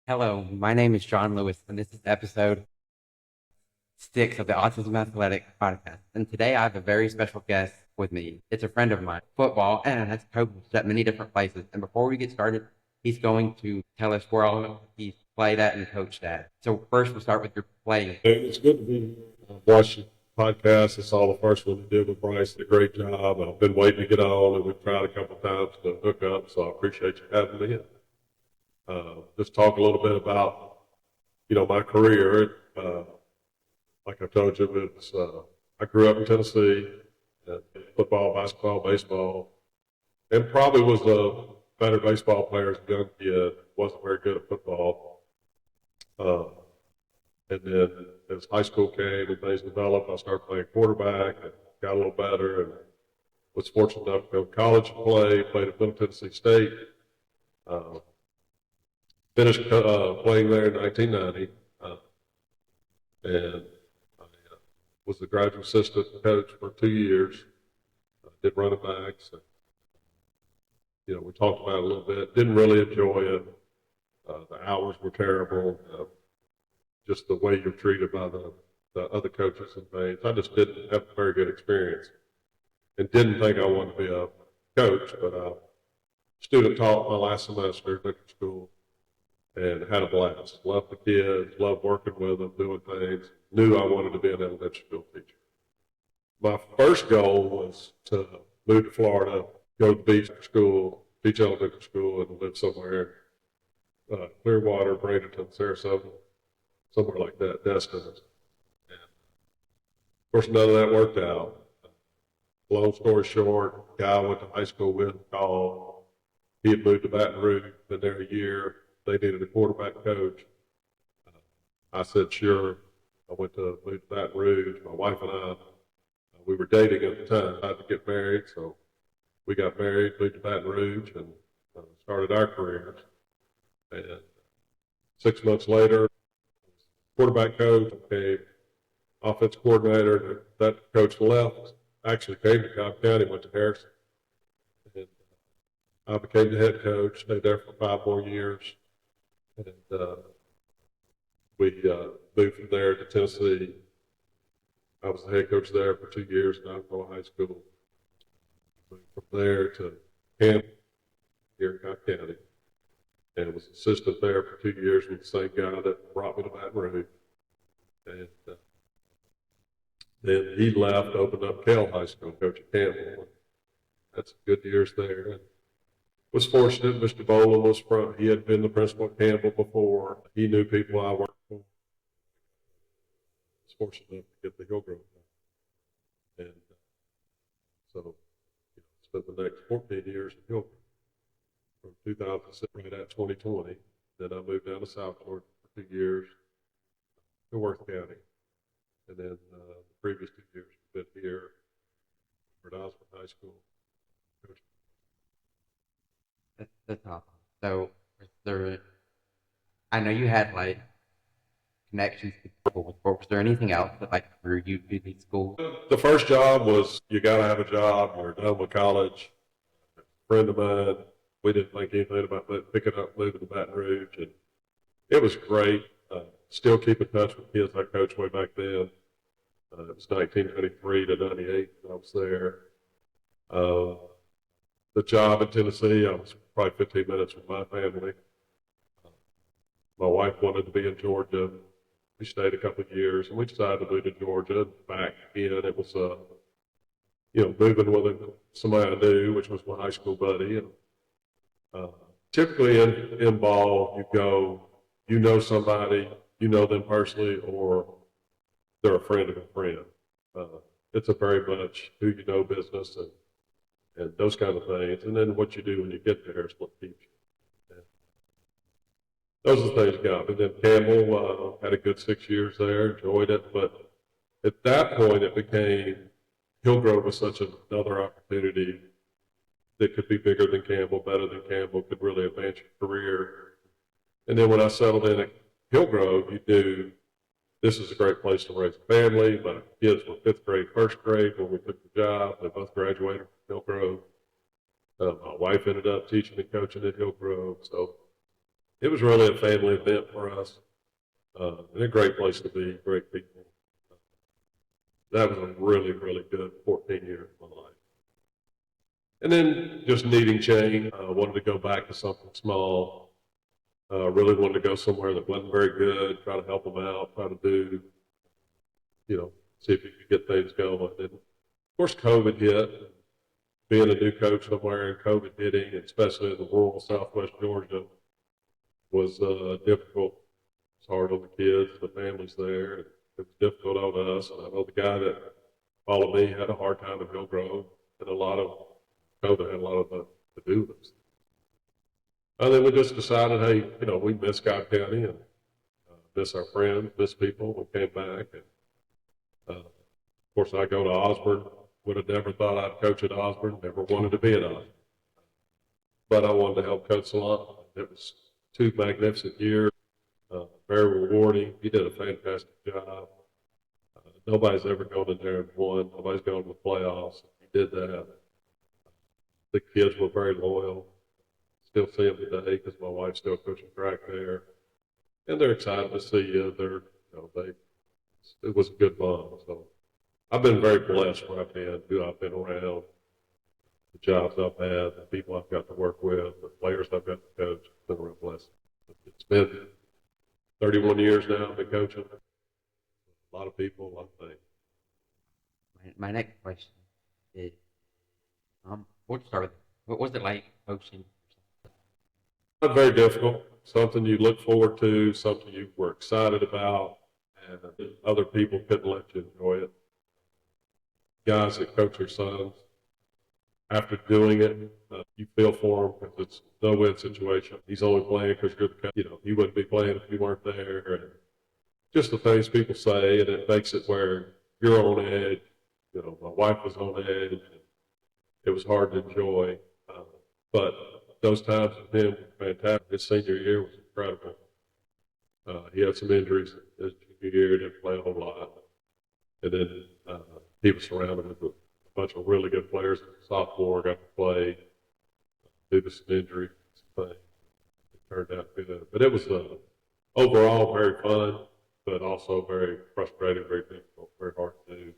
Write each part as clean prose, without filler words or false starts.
Hello, my name is John Lewis, and this is episode 6 of the Autism Athletic podcast. And today I have a very special guest with me. It's a friend of mine, football, and has coached at many different places. And before we get started, he's going to tell us where all he's played at and coached at. So first, we'll start with your playing. Hey, it's good to be here. I've watched your podcast. It's all the first one you did with Bryce. Did a great job. I've been waiting to get on, and we've tried a couple of times to hook up, so I appreciate you having me in. Just talk a little bit about, my career. Like I told you, I grew up in Tennessee, football, basketball, baseball, and probably was a better baseball player as a young kid. Wasn't very good at football. And then as high school came and things developed, I started playing quarterback and got a little better and was fortunate enough to go to college and played at Middle Tennessee State. Finished playing there in 1990 and I was the graduate assistant coach for 2 years. Did running backs. And, we talked about it a little bit. Didn't really enjoy it. The hours were terrible. Just the way you're treated by the other coaches and things. I just didn't have a very good experience and didn't think I wanted to be a coach, but student taught my last semester at liquor school and had a blast. Loved the kids, loved working with them, doing things. Knew I wanted to be an elementary school teacher. My first goal was to move to Florida, go to the beach school, teach elementary school, and live somewhere, Clearwater, Bradenton, Sarasota, somewhere like that, Destin. And of course, none of that worked out. Long story short, guy I went to high school with called. He had moved to Baton Rouge, been there a year. They needed a quarterback coach. I said, sure. I went to move to Baton Rouge. My wife and I, we were dating at the time. I had to get married, so we got married, moved to Baton Rouge, and started our careers. And 6 months later, quarterback coach, became offense coordinator. That coach left, actually came to Cobb County, went to Harrison. And I became the head coach, stayed there for 5 more years. And we moved from there to Tennessee. I was the head coach there for 2 years in Alcoa High School. Moved from there to Campbell here in Cobb County. And was assistant there for 2 years with the same guy that brought me to Baton Rouge. And then he left, opened up Kell High School, coaching Campbell. Had some good years there. And was fortunate. Mr. Boland he had been the principal at Campbell before. He knew people I worked for. Was fortunate enough to get the Hillgrove done. And so spent the next 14 years at Hillgrove. From 2006 right at 2020. Then I moved down to South Florida for 2 years to Worth County. And then the previous 2 years I've been here at Osborne High School. That's awesome. So, I know you had like connections to schools, but was there anything else that like drew you to these schools? The first job was you got to have a job. You're done with college. A friend of mine, we didn't think anything about picking up, moving to Baton Rouge, and it was great. Still keep in touch with kids I coached way back then. It was 1993 to 98 when I was there. The job in Tennessee, I was probably 15 minutes from my family. My wife wanted to be in Georgia. We stayed a couple of years, and we decided to move to Georgia. Back in, it was, moving with somebody I knew, which was my high school buddy. And typically in ball, you go, you know somebody, you know them personally, or they're a friend of a friend. It's a very much who you know business and those kind of things. And then what you do when you get there is what keeps you. And those are the things you got. And then Campbell had a good 6 years there, enjoyed it. But at that point, it became Hillgrove was such another opportunity that could be bigger than Campbell, better than Campbell, could really advance your career. And then when I settled in at Hillgrove, you knew this is a great place to raise a family. My kids were 5th grade, 1st grade when we took the job. They both graduated from Hillgrove. My wife ended up teaching and coaching at Hillgrove. So it was really a family event for us, and a great place to be, great people. That was a really, really good 14 years of my life. And then just needing change, wanted to go back to something small, really wanted to go somewhere that wasn't very good, try to help them out, try to do, see if you could get things going. And of course, COVID hit. Being a new coach somewhere and COVID hitting, especially in the rural Southwest Georgia, was difficult. It's hard on the kids, the families there. It was difficult on us. And I know the guy that followed me had a hard time in Hill Grove, and COVID had a lot of to do with it. And then we just decided, hey, we miss Scott County and miss our friends, miss people. We came back, and of course, I go to Osborne. Would have never thought I'd coach at Osborne. Never wanted to be at Osborne, but I wanted to help Coach Salon. It was 2 magnificent years, very rewarding. He did a fantastic job. Nobody's ever gone in there and won. Nobody's gone to the playoffs. He did that. The kids were very loyal. Still see them today because my wife's still coaching track there, and they're excited to see you. It was a good bond. So I've been very blessed where I've been, who I've been around, the jobs I've had, the people I've got to work with, the players I've got to coach. It's been a real blessing. It's been 31 years now I've been coaching. A lot of people, a lot of things. My next question is, we'll start with, what was it like coaching? Not very difficult. Something you look forward to, something you were excited about, and other people couldn't let you enjoy it. Guys that coach their sons, after doing it, you feel for him because it's a no-win situation. He's only playing because you're the coach. He wouldn't be playing if you weren't there. And just the things people say, and it makes it where you're on edge. My wife was on edge. And it was hard to enjoy. But those times with him were fantastic. His senior year was incredible. He had some injuries his junior year, didn't play a whole lot. And then he was surrounded with a bunch of really good players. Sophomore got to play due to some injury thing. It turned out good. But it was overall very fun, but also very frustrating, very difficult, very hard to do.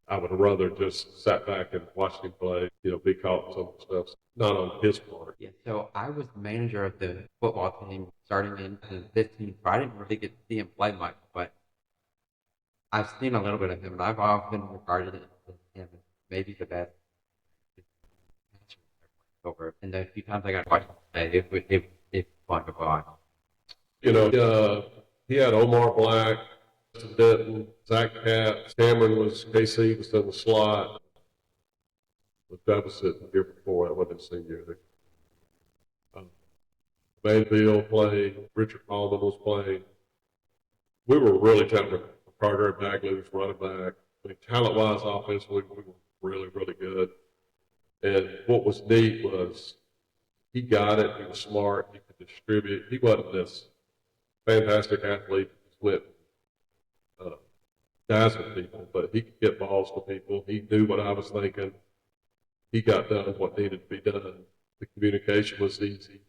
I would have rather just sat back and watched him play, be caught in some of the stuff, not on his part. Yeah, so I was manager of the football team starting in 2015, so I didn't really get to see him play much, but I've seen a little bit of him, and I've often regarded him as maybe the best over. And the few times I got to watch him play, it's fun to watch. He had Omar Black, Denton, Zach Katz, Cameron KC was in the slot. But that was it the year before. That wasn't his senior year. Manville played. Richard Coleman was playing. We were really talented. Carter Bagley was running back. Talent-wise, offensively, we were really, really good. And what was neat was he got it. He was smart. He could distribute. He wasn't this fantastic athlete that went dazzle people, but he could get balls to people. He knew what I was thinking. He got done what needed to be done. The communication was easy.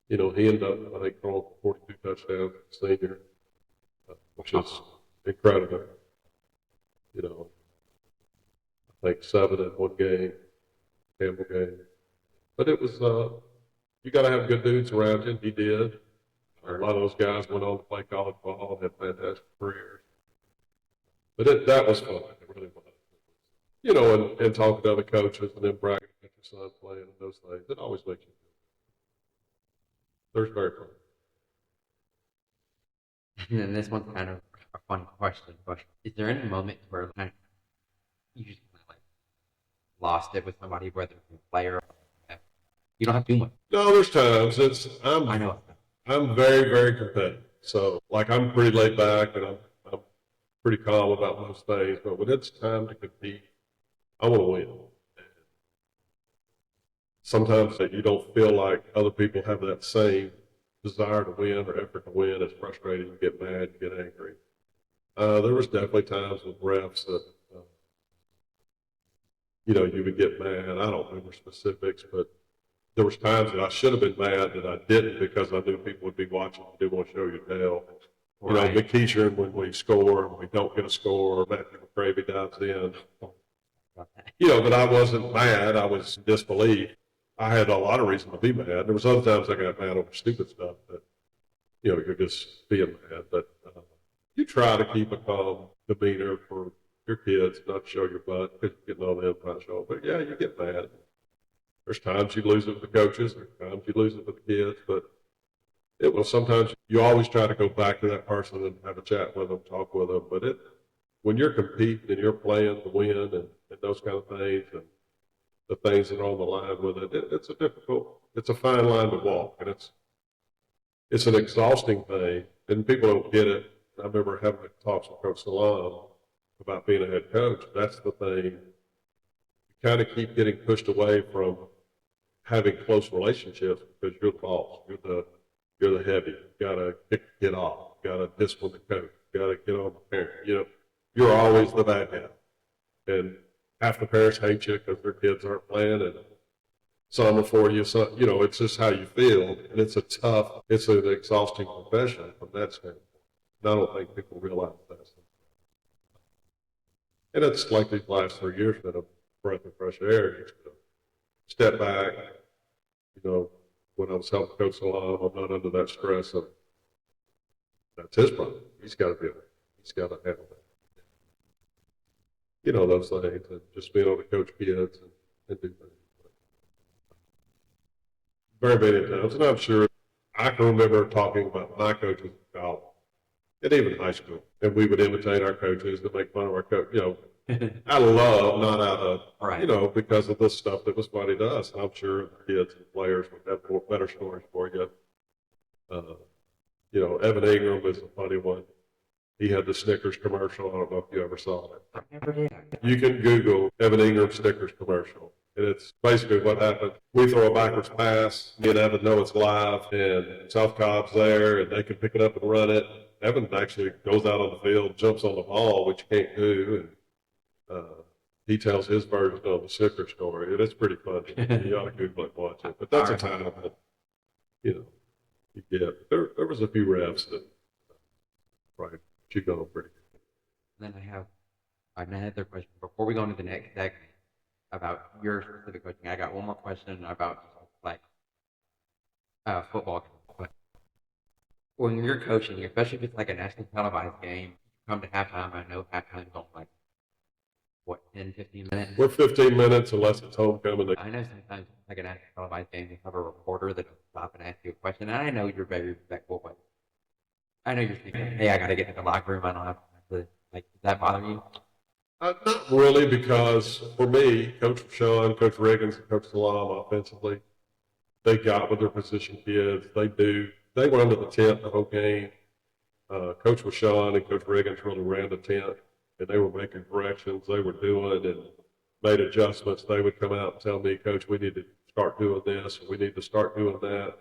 He ended up, I think, throwing 42 touchdowns senior, which is incredible. I think 7 in one game, Campbell game. But it was, you got to have good dudes around you. He did. A lot of those guys went on to play college ball and had fantastic careers. But that was fun. It really was. And talking to other coaches and then bragging about your son playing and those things, it always makes you feel. There's very fun. And then this one's kind of a fun question, but is there any moment where you just lost it with somebody, whether it's a player or you don't have to do much? No, there's times. I know. I'm very, very competitive. So, I'm pretty laid back and I'm pretty calm about most things. But when it's time to compete, I want to win. Sometimes you don't feel like other people have that same desire to win or effort to win. It's frustrating. You get mad, you get angry. There was definitely times with refs that, you would get mad. I don't remember specifics, but there was times that I should have been mad that I didn't because I knew people would be watching and didn't want to show you tail. You know, Right. McKeesher, when we score and we don't get a score, or Matthew McCravey dives in. You know, but I wasn't mad. I was in disbelief. I had a lot of reason to be mad. There was other times I got mad over stupid stuff that, you know, you're just being mad. But you try to keep a calm demeanor for your kids, not show your butt because you're getting on the inside show. But yeah, you get mad. There's times you lose it with the coaches. There's times you lose it with the kids. But it will sometimes you always try to go back to that person and have a chat with them, talk with them. But when you're competing and you're playing to win and those kind of things and the things that are on the line with it, it's a fine line to walk, and it's an exhausting thing, and people don't get it. I remember having talks with Coach Salam about being a head coach. That's the thing. You kind of keep getting pushed away from having close relationships because you're the boss. You're the heavy. You gotta get off. You gotta discipline the coach. You gotta get on the parent. You know, you're always the bad guy. And half the parents hate you because their kids aren't playing, and some are for you. So, you know, it's just how you feel. And it's an exhausting profession from that standpoint. And I don't think people realize that. And it's like these last 3 years been a breath of fresh air. Just to step back, you know, when I was helping Coach Salam, I'm not under that stress of that's his problem. He's got to be there. He's got to handle that. You know, those things, and just being able to coach kids and do things. Very many times, and I'm sure I can remember talking about my coaches about, and even high school, and we would imitate our coaches to make fun of our coach. You know, out of love, not out of, Right. you know, because of the stuff that was funny to us. And I'm sure the kids and players would have more, better stories for you. You know, Evan Ingram is a funny one. He had the Snickers commercial. I don't know if you ever saw it. I never did. You can Google Evan Ingram Snickers commercial. And it's basically what happened. We throw a backwards pass. Me and Evan know it's live, and South Cobb's there, and they can pick it up and run it. Evan actually goes out on the field, jumps on the ball, which you can't do, and he tells his version of the Snickers story. And it's pretty funny. You ought to Google it and watch it. But that's a time that, you know, you get. There was a few refs that probably should go pretty good. Then I have another question before we go into the next segment about your specific coaching. I got one more question about like football. When you're coaching, especially if it's like a nationally televised game, you come to halftime. I know halftime's on like what 10, 15 minutes. We're 15 minutes unless it's homecoming. I know sometimes like a nationally televised game, you have a reporter that'll stop and ask you a question. And I know you're very respectful, but I know you're thinking, hey, I got to get to the locker room. I don't have to, like, does that bother you? Not really, because for me, Coach Sean, Coach Riggins, and Coach Salam offensively, they got with their position kids. They were under the tent the whole game. Coach Rashawn and Coach Riggins really ran the tent, and they were making corrections. They were doing and made adjustments. They would come out and tell me, Coach, we need to start doing this, or we need to start doing that.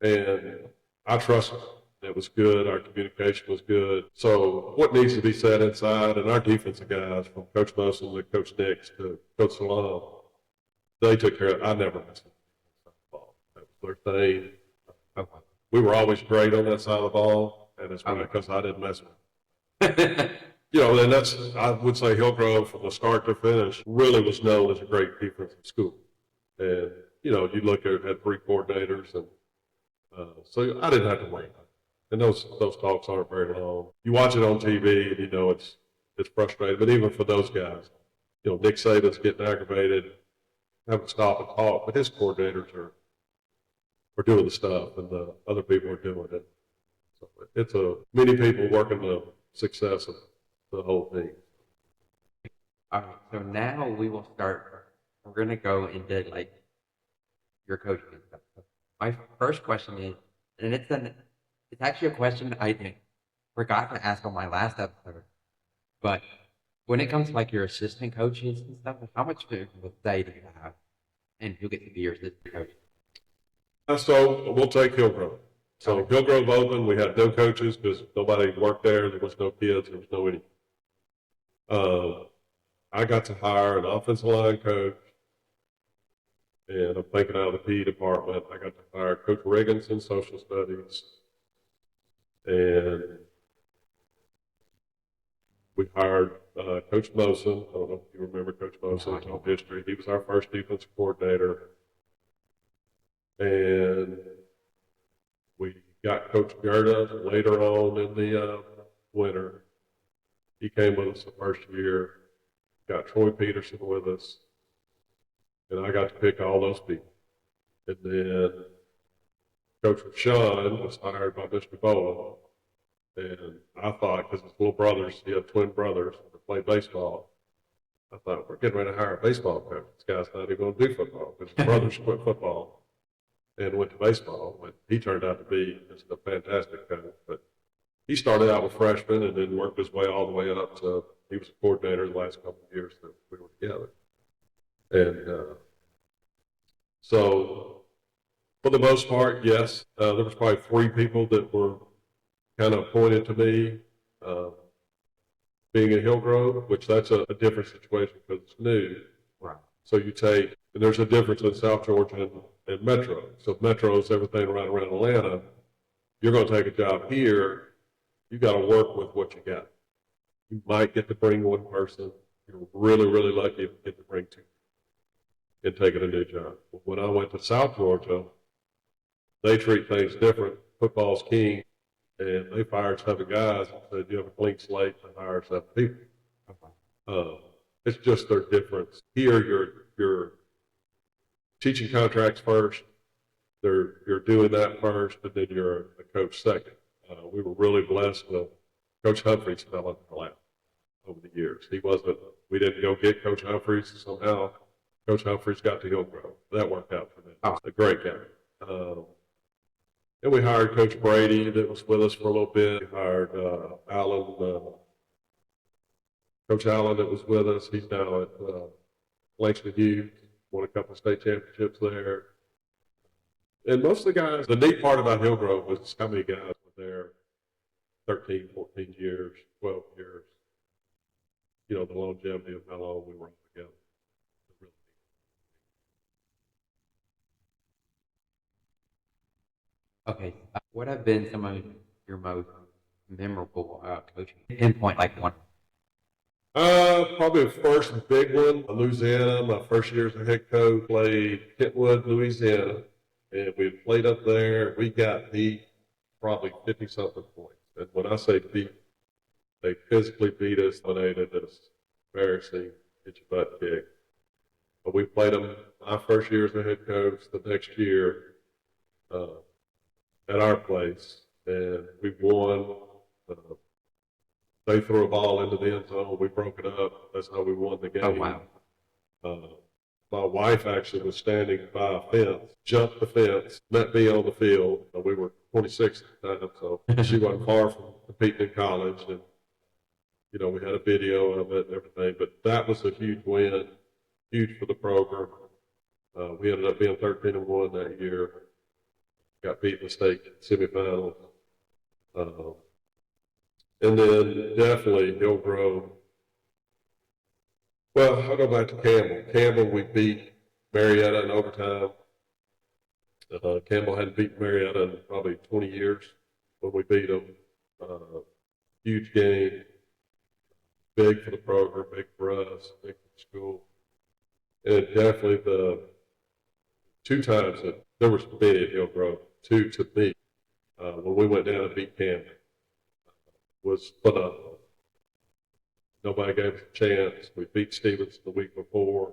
And I trust them. It was good. Our communication was good. So what needs to be said inside, and our defensive guys, from Coach Mosen to Coach Nix to Coach Salam, they took care of it. I never missed it. That was their thing. Okay. We were always great on that side of the ball, and it's because I didn't mess with it. You know, and I would say Hillgrove from the start to finish really was known as a great defensive school. And, you know, you look at had 3 coordinators, and so I didn't have to worry about it. And those talks aren't very long. You watch it on TV, and you know it's frustrating. But even for those guys, you know, Nick Saban's getting aggravated, having to stop and talk. But his coordinators are doing the stuff, and the other people are doing it. So it's many people working the success of the whole thing. All right, so now we will start. We're going to go into like your coaching and stuff. So my first question is, and it's actually a question I forgot to ask on my last episode, but when it comes to like your assistant coaches and stuff, how much of a say do you have, and who gets to be your assistant coach? So we'll take Hillgrove. So Hillgrove opened. We had no coaches because nobody worked there. There was no kids. There was no any. I got to hire an offensive line coach, And I'm thinking out of the PE department. I got to hire Coach Riggins in social studies, and we hired Coach Mosen. I don't know if you remember Coach Mosen, it's all history. He was our first defensive coordinator. And we got Coach Gerda later on in the winter. He came with us the first year. Got Troy Peterson with us. And I got to pick all those people. And then Coach Sean was hired by Mr. Bowen. And I thought, because his little brothers, he had twin brothers that played baseball, I thought, we're getting ready to hire a baseball coach. This guy's not even going to do football because his brothers quit football and went to baseball. But he turned out to be just a fantastic coach. But he started out with freshmen and then worked his way all the way up to, he was a coordinator the last couple of years that we were together. And so, for the most part, yes, there was probably 3 people that were kind of pointed to me, being a Hillgrove, which that's a different situation because it's new. Right. So you take, and there's a difference in South Georgia and Metro. So Metro is everything right around Atlanta. You're going to take a job here, you got to work with what you got. You might get to bring one person. You're really, really lucky if you get to bring 2 and take it a new job. When I went to South Georgia, they treat things different. Football's king. And they fired 7 guys and said, you have a clean slate to hire 7 people. It's just their difference. Here, you're teaching contracts first. You're doing that first, and then you're a coach second. We were really blessed with Coach Humphreys fell in our lap over the years. We didn't go get Coach Humphreys. Somehow, Coach Humphreys got to Hillgrove. That worked out for them. He's a great guy. And we hired Coach Brady that was with us for a little bit. We hired Coach Allen that was with us. He's now at Langston Hughes, won a couple of state championships there. And most of the guys, the neat part about Hillgrove was how many guys were there 13, 14 years, 12 years. You know, the longevity of how long we were all together. Okay. What have been some of your most memorable coaching? Pinpoint like one. Probably the first big one, Louisiana. My first year as a head coach, played Kentwood, Louisiana, and we played up there. We got beat probably 50-something points. And when I say beat, they physically beat us, dominated us, embarrassing, get your butt kicked. But we played them my first year as a head coach. The next year, at our place, and we won. They threw a ball into the end zone. We broke it up. That's how we won the game. Oh, wow. My wife actually was standing by a fence, jumped the fence, met me on the field. We were 26 at the time, so she wasn't far from competing in college. And, you know, we had a video of it and everything. But that was a huge win, huge for the program. We ended up being 13-1 that year. Got beat in the state semifinals. And then definitely Hillgrove. Well, I'll go back to Campbell. Campbell, we beat Marietta in overtime. Campbell hadn't beat Marietta in probably 20 years when we beat them. Huge game. Big for the program, big for us, big for the school. And definitely the 2 times that there was many at Hillgrove, 2 to me, when we went down and beat Camden, was phenomenal. Nobody gave us a chance. We beat Stevens the week before.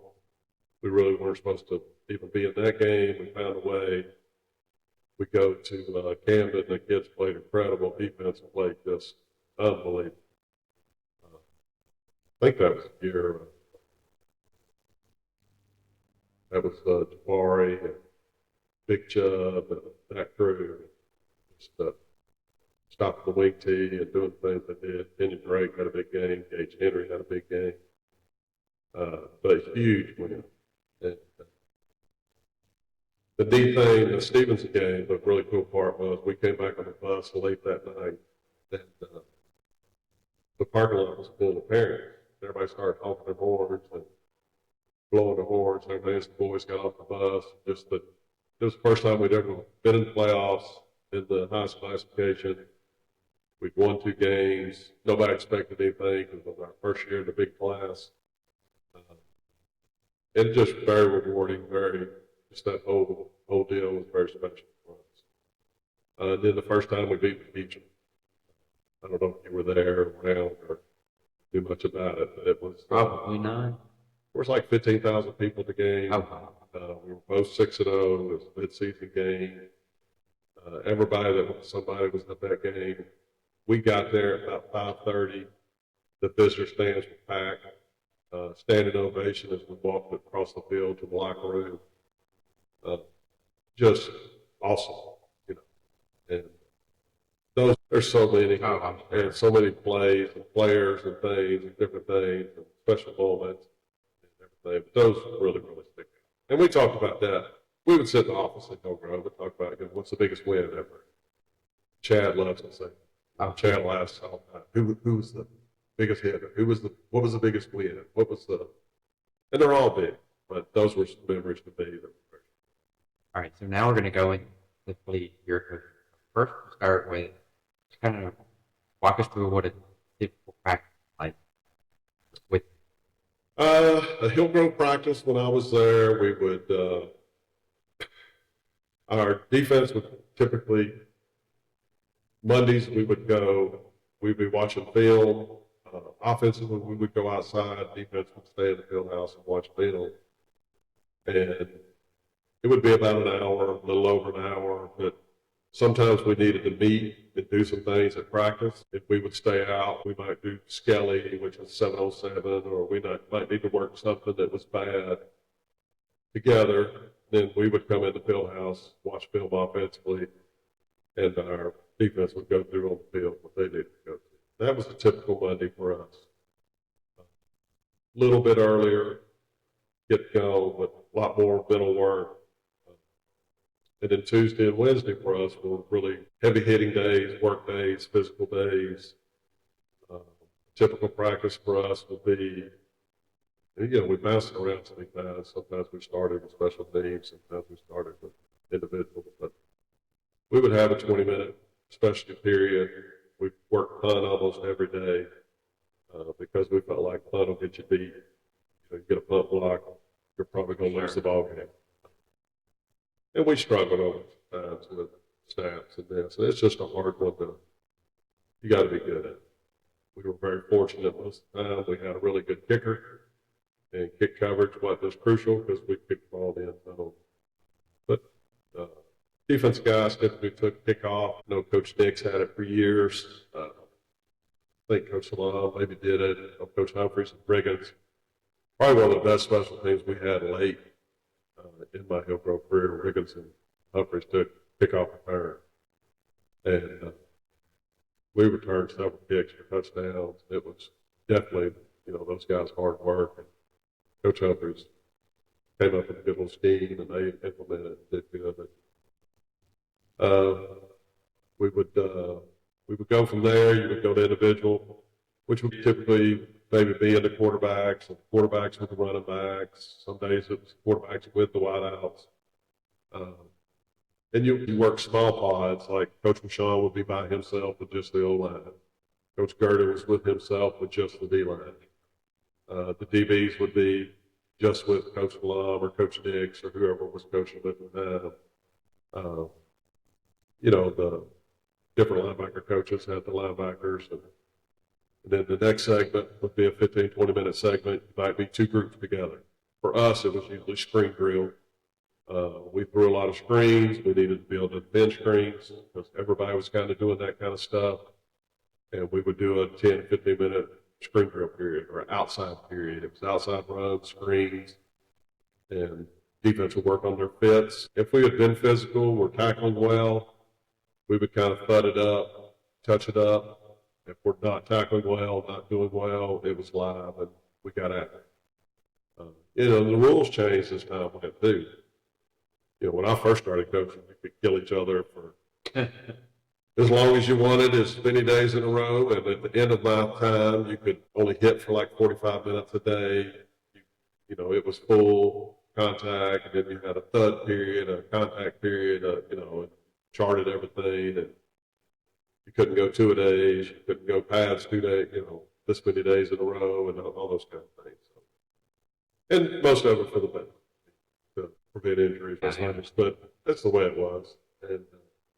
We really weren't supposed to even be in that game. We found a way. We go to Camden. The kids played incredible defense and played just unbelievable. I think that was the year. That was Jabari and Big Chubb and that crew. Just stopping the wing tee and doing things they did. Kenyon Drake had a big game. Gage Henry had a big game. But a huge win. And the neat thing, the Stevenson game, the really cool part was we came back on the bus late that night, and the parking lot was full of parents. Everybody started honking their horns, and blowing the horns and everything as the boys got off the bus. It was the first time we'd ever been in the playoffs in the highest classification. We'd won 2 games. Nobody expected anything because it was our first year in the big class. It just very rewarding, just that whole deal was very special for us. Then the first time we beat Beach, I don't know if you were there or around or knew much about it, but it was Probably not. there was like 15,000 people at the game. Oh, We were both 6-0. It was a mid-season game. Everybody somebody was at that game. We got there at about 5:30. The visitor stands were packed. Standing ovation as we walked across the field to the locker room. Just awesome, you know. And there's so many, and so many plays and players and things and different things and special moments and everything. But those really stick out. And we talked about that. We would sit in the office at Hill Grove and talk about, what's the biggest win ever. Chad loves to say. Chad will ask all the time, who was the biggest hitter? What was the biggest win? And they're all big, but those were some memories to me. all right. So now we're going to go into your coach. First, we'll start with just kind of walk us through what a typical practice is like with. A Hill Grove practice when I was there, we would our defense would typically Mondays we'd be watching film. Offensively, we would go outside. Defense would stay in the field house and watch film. And it would be about an hour, a little over an hour. But sometimes we needed to meet and do some things at practice. If we would stay out, we might do Skelly, which is 707, or we might need to work something that was bad together. Then we would come in the field house, watch film offensively, and our defense would go through on the field what they needed to go through. That was a typical Monday for us. A little bit earlier, get going, but a lot more mental work. And then Tuesday and Wednesday for us were really heavy-hitting days, work days, physical days. Typical practice for us would be, we bounced around so fast. Sometimes we started with special teams, sometimes we started with individuals. But we would have a 20-minute specialty period. We worked punt almost every day because we felt like punt will get you beat. You get a punt block, you're probably going to lose the ball game. And we struggled over times with snaps and this. And it's just a hard one you got to be good at. We were very fortunate most of the time. We had a really good kicker, and kick coverage wasn't as crucial because we kicked the ball in. But defense guys typically took kickoff. I know Coach Nix had it for years. I think Coach Salam maybe did it. Coach Humphreys and Briggins. Probably one of the best special teams we had late in my Hill Grove career. Briggins and Humphreys took kickoff return. And we returned several kicks for touchdowns. It was definitely, those guys' hard work. And Coach Humphreys came up with a good little scheme, and they implemented it and did good. We would go from there. You would go to individual, which would typically maybe be in the quarterbacks, and quarterbacks with the running backs. Some days it was quarterbacks with the wideouts. And you work small pods, like Coach Michon would be by himself with just the O-line. Coach Gerder was with himself with just the D-line. The DBs would be just with Coach Salam or Coach Nix or whoever was coaching with them. The different linebacker coaches had the linebackers. And then the next segment would be a 15, 20-minute segment. It might be 2 groups together. For us, it was usually screen drill. We threw a lot of screens. We needed to be able to defend screens because everybody was kind of doing that kind of stuff. And we would do a 10, 15-minute screen drill period or outside period. It was outside runs, screens, and defense would work on their fits. If we had been physical, we're tackling well, we would kind of thud it up, touch it up. If we're not tackling well, not doing well, it was live, and we got at it. The rules changed as time went too. When I first started coaching, we could kill each other for as long as you wanted, as many days in a row. And at the end of my time, you could only hit for like 45 minutes a day. it was full contact, and then you had a thud period, a contact period, and charted everything, and you couldn't go 2 days, you couldn't go past 2 days, this many days in a row, and all those kind of things. So, and most of it for the better, to prevent injuries, but that's the way it was.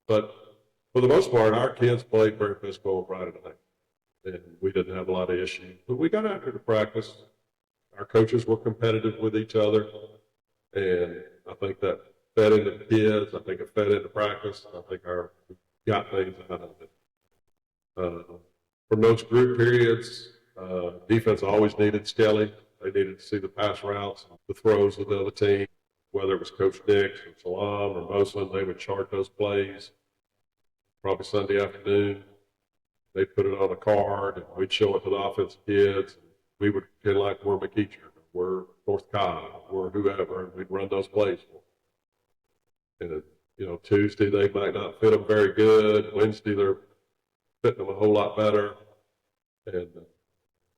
But for the most part, our kids played very physical on Friday night, and we didn't have a lot of issues. But we got after the practice. Our coaches were competitive with each other, and I think that fed into the kids. I think it fed into practice. I think we got things out of it. From those group periods, defense always needed Skelly. They needed to see the pass routes, the throws of the other team, whether it was Coach Nix or Salam or Moslin. They would chart those plays. Probably Sunday afternoon, they put it on a card, and we'd show it to the offensive kids. We would pretend like we're McEacher, we're North Cobb, we're whoever, and we'd run those plays for them. And, Tuesday they might not fit them very good. Wednesday they're fitting them a whole lot better. And,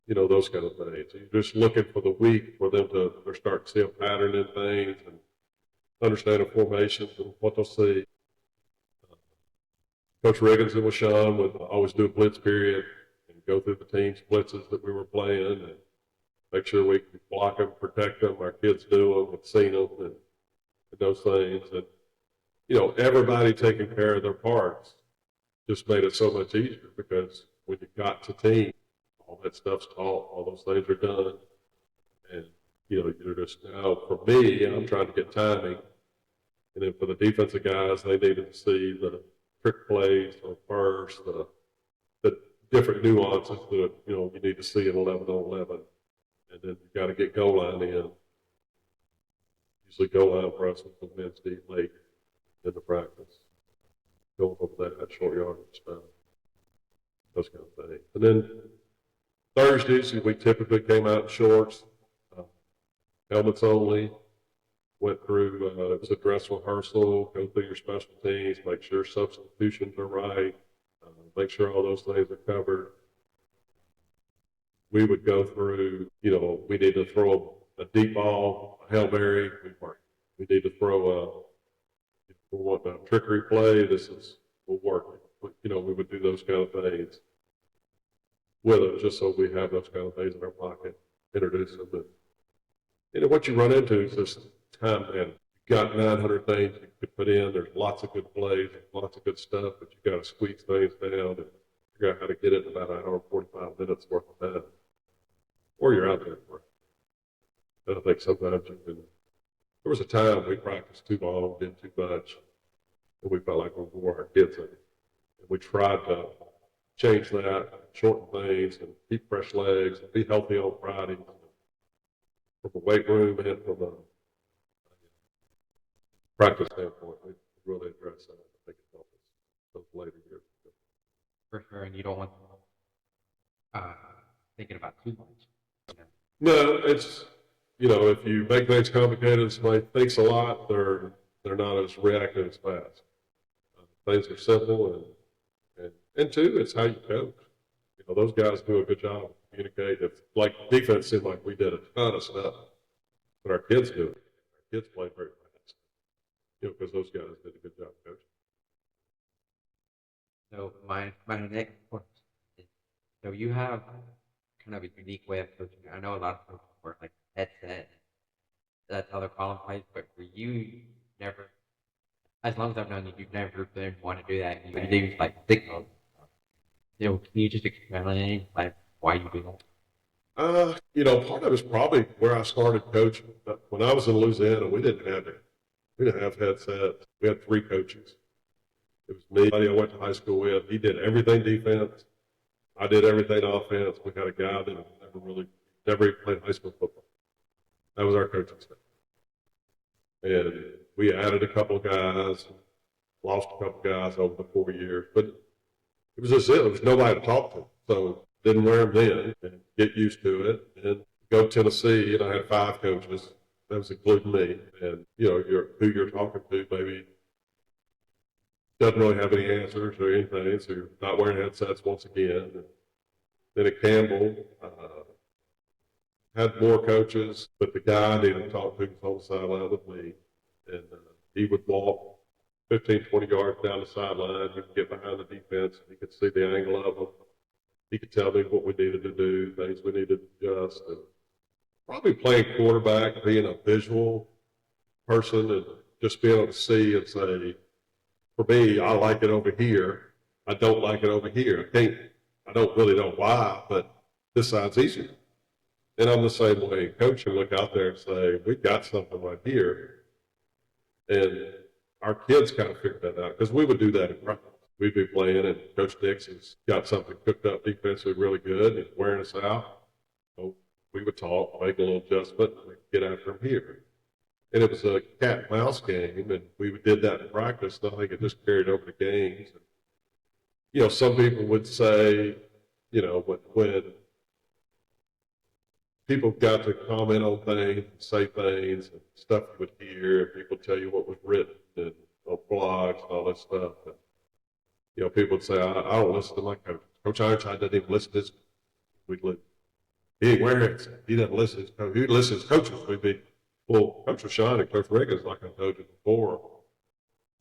those kind of things. You're just looking for the week for them they're starting to see a pattern in things and understanding formations and what they'll see. Coach Riggins and Washawn would always do a blitz period and go through the team's blitzes that we were playing and make sure we could block them, protect them. Our kids knew them and seen them and those things. And, everybody taking care of their parts just made it so much easier because when you got to team, all that stuff's taught, all those things are done. And, you're just now, for me, I'm trying to get timing. And then for the defensive guys, they needed to see the trick plays on first, the different nuances that, you need to see in 11 on 11. And then you got to get goal line in. Usually goal line for us was Wednesday late in the practice. Going over that short yardage stuff. Those kind of things. And then Thursdays, we typically came out in shorts, helmets only, went through, it was a dress rehearsal, go through your special teams, make sure substitutions are right, make sure all those things are covered. We would go through, we need to throw a deep ball, a Hail Mary, we need to throw we want a trickery play, we'll work it. We would do those kind of things with them just so we have those kind of things in our pocket, introduce them. And what you run into is this time, man. You've got 900 things you could put in. There's lots of good plays, lots of good stuff, but you've got to squeeze things down and figure out how to get it in about an hour and 45 minutes worth of time. Or you're out there for it. And I think sometimes there was a time we practiced too long, did too much, and we felt like we wore our kids in. And we tried to change that, shorten things, and keep fresh legs, and be healthy on Fridays. From a weight room and from a practice standpoint, we really addressed that. I think it helped us those later years. For sure, and you don't want thinking about too much. No, it's if you make things complicated and somebody thinks a lot, they're not as reactive as fast. Things are simple, and two, it's how you coach. Those guys do a good job of communicating. It's like defense seemed like we did a ton of stuff, but our kids do it. Our kids play very fast, because those guys did a good job coaching. So my next question is, so you have kind of a unique way of coaching. I know a lot of coaches work like headset. That's how they're calling plays, but for you, never. As long as I've known you, you've never been want to do that. You do like signals. Can you just explain like why you do that? Part of it's probably where I started coaching. But when I was in Louisiana, we didn't have headsets. We had 3 coaches. It was me, buddy I went to high school with. He did everything defense. I did everything offense. We had a guy that never even played high school football. That was our coaching staff. And we added a couple of guys, lost a couple of guys over the 4 years, but it was just it. There was nobody to talk to. So didn't wear them then and get used to it. And go to Tennessee, I had 5 coaches. That was including me. And, who you're talking to maybe doesn't really have any answers or anything. So you're not wearing headsets once again. And then at Campbell, had more coaches, but the guy I needed to talk to was on the sideline with me. And he would walk 15, 20 yards down the sideline. He could get behind the defense. He could see the angle of them. He could tell me what we needed to do, things we needed to adjust. And probably playing quarterback, being a visual person and just being able to see and say, for me, I like it over here. I don't like it over here. I don't really know why, but this side's easier. And I'm the same way. Coach can look out there and say, we've got something right here. And our kids kind of figured that out because we would do that in practice. We'd be playing and Coach Nix has got something cooked up defensively really good and wearing us out. So we would talk, make a little adjustment, and get after him here. And it was a cat and mouse game, and we did that in practice. And I think it just carried over to games. And, you know, some people would say, you know, when people got to comment on things and say things and stuff you would hear, and people tell you what was written and on blogs and all that stuff. And, you know, people would say, I don't listen to my coach. Coach Ironside doesn't even listen to his coach. He ain't wearing it. He doesn't listen to his coach. He listens to his coaches. We'd be, well, Coach Rashawn and Coach Riggins, like I told you before,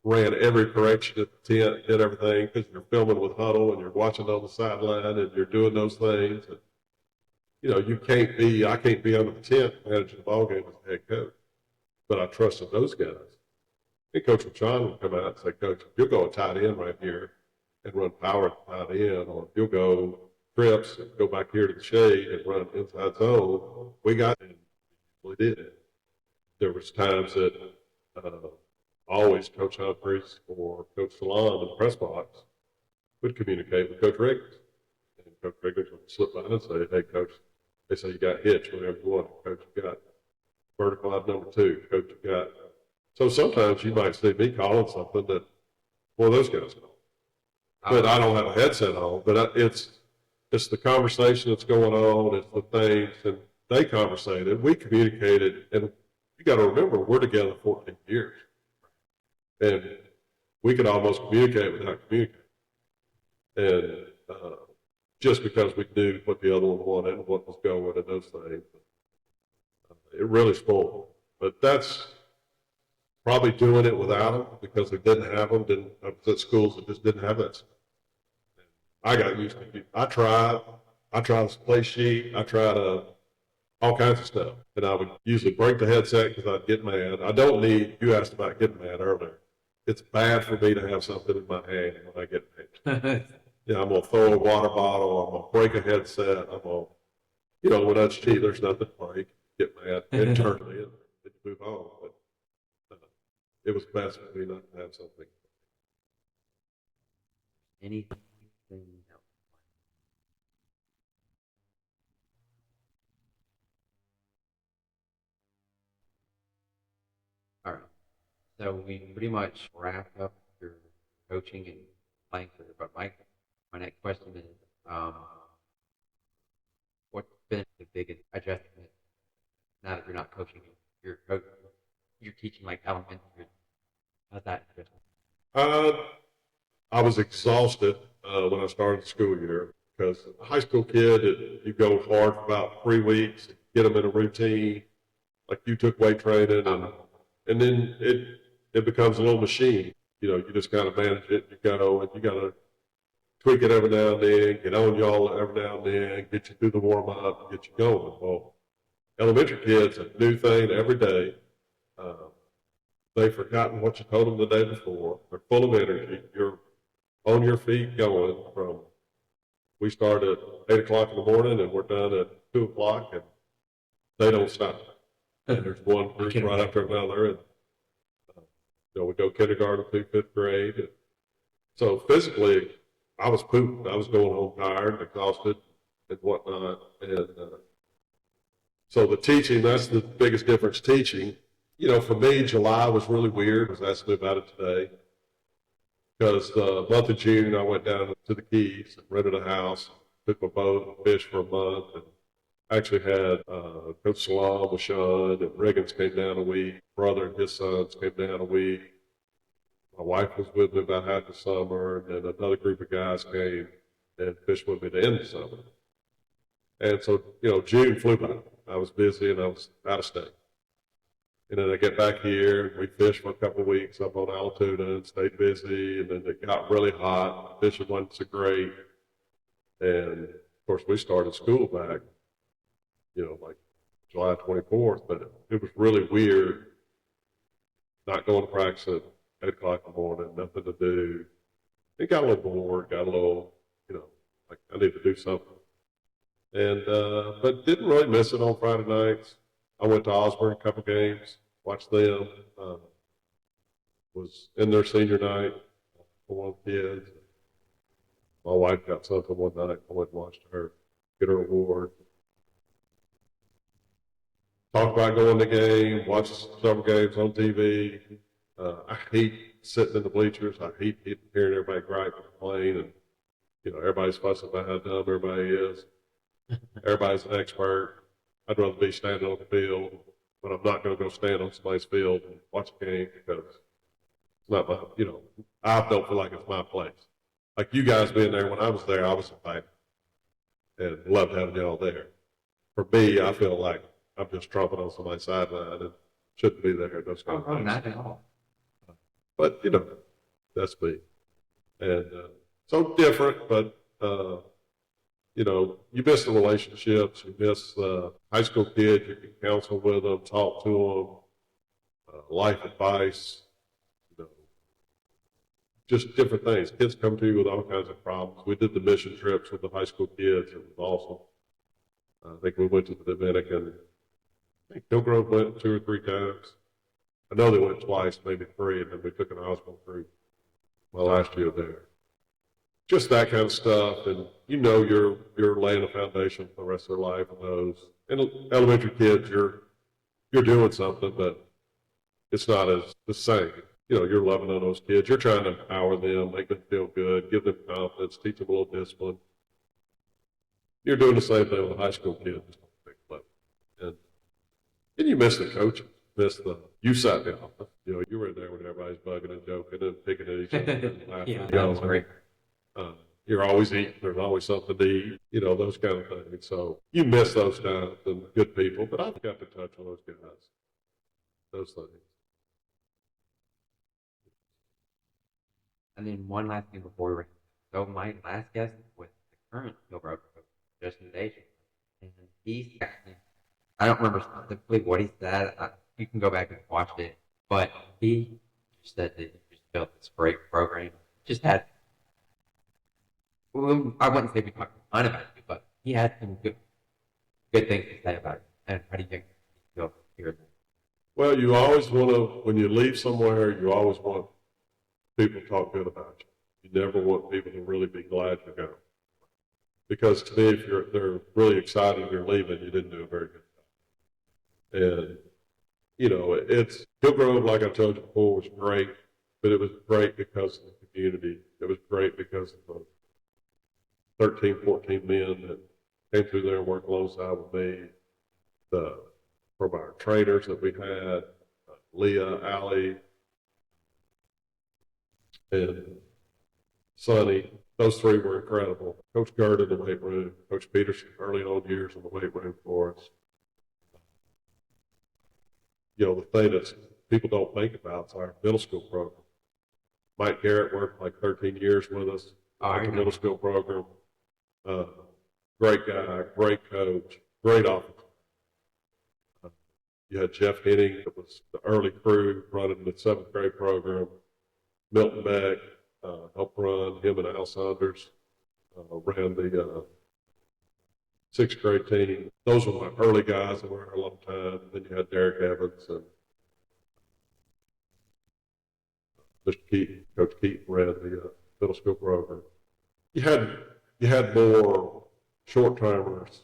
ran every correction at the tent, did everything because you're filming with huddle and you're watching on the sideline and you're doing those things. And, you know, I can't be under the tent managing the ball game as the head coach. But I trusted those guys. And Coach Rashawn would come out and say, Coach, you'll go a tight end right here and run power at the tight end, or you'll go trips and go back here to the shade and run inside zone. We got it. We did it. There was times that always Coach Humphreys or Coach Salon in the press box would communicate with Coach Riggins. And Coach Riggins would slip by and say, hey, Coach, they say you got hitch whenever you want it. Coach, you got vertical out number 2. Coach, you got. So sometimes you might see me calling something that, well, those guys know. But I don't have a headset on. But it's the conversation that's going on. It's the things. And they conversated. We communicated. And you got to remember, we're together 14 years. And we could almost communicate without communicating. And just because we knew what the other one wanted and what was going and those things. It really spoiled. But that's probably doing it without them because they didn't have them. I was at schools that just didn't have that. I got used to it. I tried the play sheet. I tried all kinds of stuff. And I would usually break the headset because I'd get mad. You asked about getting mad earlier. It's bad for me to have something in my hand when I get mad. Yeah, I'm going to throw a water bottle. I'm going to break a headset. I'm going to, when that's cheap, there's nothing to break. Get mad internally and move on. But it was best for me not to have something. Anything else? All right. So we pretty much wrapped up your coaching and playing career. But my next question is, what's been the biggest adjustment now that you're not coaching? You're teaching like elementary. How's that different? I was exhausted when I started the school year because a high school kid, you go hard for about 3 weeks, get them in a routine, like you took weight training, and then it becomes a little machine. You just kind of manage it. You go and you got to tweak it every now and then, get on y'all every now and then, get you through the warm up, get you going. Well, elementary kids, a new thing every day. They've forgotten what you told them the day before. They're full of energy. You're on your feet going from, we start at 8 o'clock in the morning and we're done at 2 o'clock and they don't stop. And there's one group right after another. And, we go kindergarten through 5th grade. And so physically, I was pooped. I was going home tired, exhausted, and whatnot. And so the teaching, that's the biggest difference, teaching. For me, July was really weird. I was asking about it today. Because the month of June, I went down to the Keys and rented a house, took my boat and fished for a month. And actually had Coach Salam with Sean and Riggins came down a week. Brother and his sons came down a week. My wife was with me about half the summer. And then another group of guys came and fished with me to end the summer. And so, June flew by. I was busy and I was out of state. And then I get back here and we fished for a couple of weeks up on Altoona and stayed busy. And then it got really hot. Fishing wasn't so great. And of course, we started school back, like July 24th. But it was really weird not going to practice at 8 o'clock in the morning, nothing to do. It got a little bored, got a little, like I need to do something. And, but didn't really miss it on Friday nights. I went to Osborne a couple games, watched them, was in their senior night for one of the kids. My wife got something one night. I went and watched her get her award. Talked about going to game, watched several games on TV. I hate sitting in the bleachers. I hate hearing everybody gripe and complain, and everybody's fussing about how dumb everybody is. Everybody's an expert. I'd rather be standing on the field, but I'm not going to go stand on somebody's field and watch a game because it's not my. I don't feel like it's my place. Like you guys being there when I was there, I was a fan and loved having y'all there. For me, I feel like I'm just trumping on somebody's sideline and shouldn't be there. Those kind of things. Not at all. But that's me. And so different, but you miss the relationships. You miss high school kids. You can counsel with them, talk to them, life advice. Just different things. Kids come to you with all kinds of problems. We did the mission trips with the high school kids. It was awesome. I think we went to the Dominican. I think Hillgrove went 2 or 3 times. I know they went twice, maybe 3, and then we took an Osborne group my last year there. Just that kind of stuff, and you're laying a foundation for the rest of their life and those. And elementary kids, you're doing something, but it's not as the same. You're loving on those kids. You're trying to empower them, make them feel good, give them confidence, teach them a little discipline. You're doing the same thing with high school kids. And you miss the coaching, you sat down. You were in there when everybody's bugging and joking and picking at each other and laughing. Yeah, that was great. You're always eating. There's always something to eat. Those kind of things. So you miss those times and good people. But I've got to touch on those guys. Those things. And then one last thing before we wrap. So my last guest was the current Hillgrove coach, Justin Dation. And he actually, I don't remember specifically what he said. You can go back and watch it. But he just said that he just built this great program. Just had, I wouldn't say we talked a ton about it, but he had some good things to say about it. And how do you think you'll hear that? Well, you always want to, when you leave somewhere, you always want people to talk good about you. You never want people to really be glad you're gone. Because to me, if they're really excited you're leaving, you didn't do a very good job. And, it's Hillgrove, like I told you before, was great, but it was great because of the community. It was great because of the 13, 14 men that came through there and worked alongside with me. From our trainers that we had, Leah, Allie, and Sonny, those 3 were incredible. Coach Gerd in the weight room, Coach Peterson early on years in the weight room for us. The thing that people don't think about is our middle school program. Mike Garrett worked like 13 years with us at the middle school program. Great guy, great coach, great offense. You had Jeff Henning, that was the early crew running the 7th grade program. Milton Beck helped run, him and Al Saunders ran the 6th grade team. Those were my early guys that were here a long time. Then you had Derek Evans and Mr. Keaton. Coach Keaton ran the middle school program. You had more short timers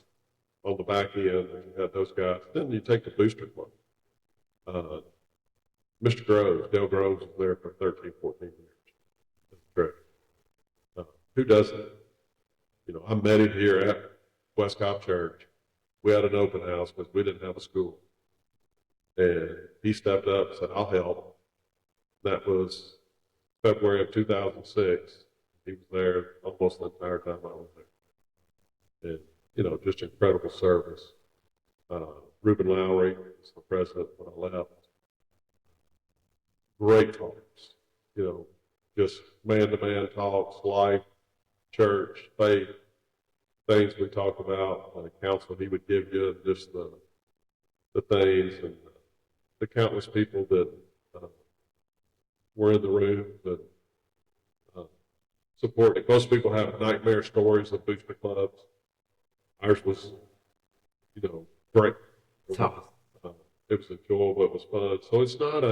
on the back end, and you had those guys. Then you take the booster club. Mr. Groves, Dale Groves was there for 13, 14 years. That's great. Who doesn't? I met him here at West Cobb Church. We had an open house because we didn't have a school. And he stepped up and said, I'll help. That was February of 2006. He was there almost the entire time I was there. And just incredible service. Reuben Lowry was the president when I left. Great talks, just man-to-man talks, life, church, faith, things we talk about, counsel he would give you, just the things, and the countless people that were in the room that supported. Most people have nightmare stories of booster clubs. Ours was, great. So, It was enjoyable. It was fun. So it's not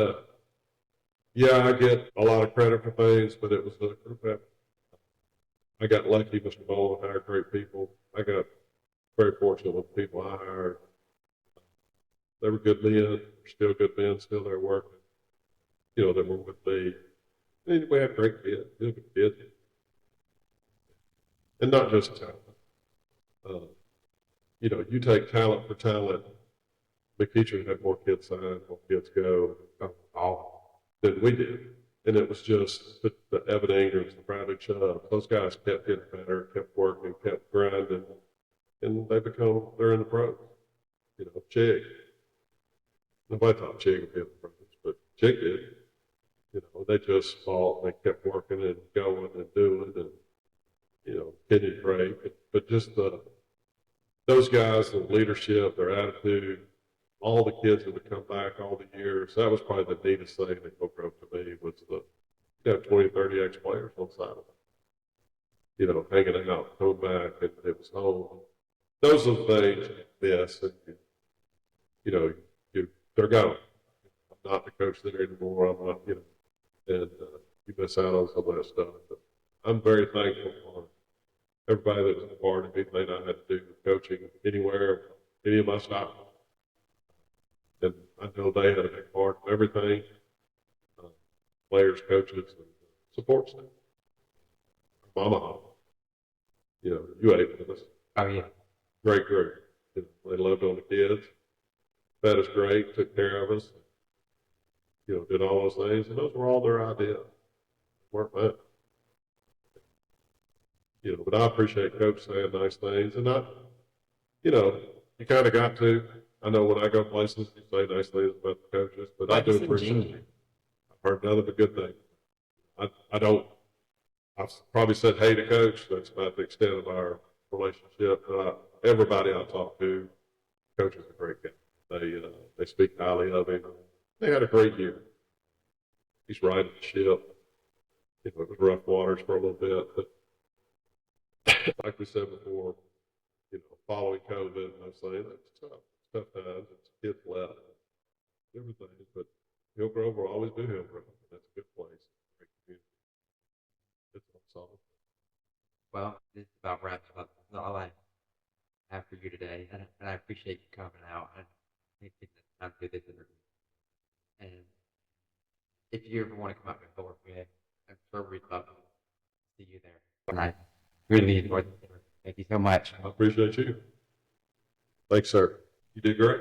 yeah, I get a lot of credit for things, but it was a group effort. I got lucky. Mr. Bowen hired great people. I got very fortunate with the people I hired. They were good men, still good men, still there working. They were with me. And we had great kids, good kids. And not just talent. You take talent for talent. McEachern had more kids sign, more kids go than we did. And it was just the Evan Ingrams, the Bradley Chubb. Those guys kept getting better, kept working, kept grinding. And they're in the pros. Chig. Nobody thought Chig would be in the pros, but Chig did. They just fought, they kept working and going and doing, and, Kenny Craig. But just those guys, the leadership, their attitude, all the kids that would come back all the years, that was probably the neatest thing that Oak Grove to me was you have 20, 30 ex-players on the side of it. Hanging out, coming back, and it was home. Those are the things you miss, and they're gone. I'm not the coach there anymore. I'm not, and you miss out on some of that stuff. But I'm very thankful for everybody that was a part of anything I had to do with coaching anywhere, any of my staff. And I know they had a big part of everything, players, coaches, and support staff. Mama, you ate with us. oh yeah. Great group. They loved on the kids, fed us great, took care of us, did all those things. And those were all their ideas. Weren't mine. But I appreciate Coach saying nice things. And you kind of got to. I know when I go places, you say nice things about the coaches, but I do appreciate it. I've heard nothing but good things. I've probably said hey to Coach. That's about the extent of our relationship. Everybody I talk to, Coach is a great guy. They speak highly of him. They had a great year. He's riding the ship. It was rough waters for a little bit, but like we said before, following COVID, I'm saying it's tough. It's tough times. It's kids left, everything. But Hillgrove will always do Hillgrove. That's a good place. Great community. It's solid. Well, this about wraps up all I have for you today, and I appreciate you coming out and taking the time to do this interview. And if you ever want to come out and forward, I'm sure we'd love to see you there. And I really enjoyed the interview. Thank you so much. I appreciate you. Thanks, sir. You did great.